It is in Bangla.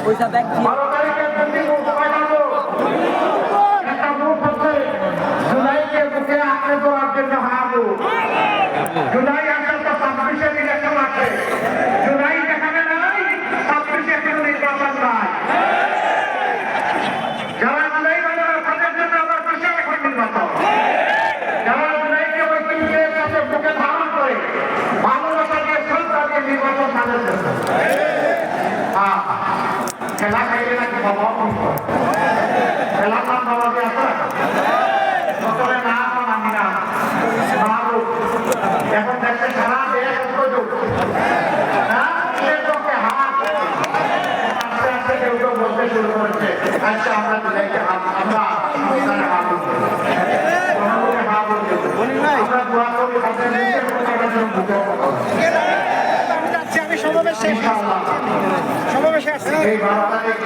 ওইটা ব্যাগ দিয়ে 12 তারিখের মিটিং সময় পাবো একটা মুখ হচ্ছে জুলাইকে বুকে আঁকড়ে ধরার জন্য হারবো জুলাই আসলে তো 26-এর ইলেকশন আছে জুলাই যেখানে নাই 26-এ কোনো নির্বাচন নাই যারা জুলাই বাজারের তাদের জন্য আবার কিসে এখন নির্বাচন যারা জুলাইকে ওই তিনটের সাথে বুকে ধারণ করে ভালোবাসা দিয়ে শ্রদ্ধা দিয়ে নির্বাচন তাদের জন্য খেলা খাইলে নাকি বাবা খেলা নাম বাবা দিয়ে আছে সকলে না আমি না এখন দেখছে সারা দেশ উপযোগ আস্তে আস্তে কেউ কেউ বলতে শুরু করেছে আচ্ছা আমরা জুলাইকে আমরা সংবিধানে হাত আমরা দোয়া করি তাদের আমি সমাবেশে আসছি এই 12 তারিখ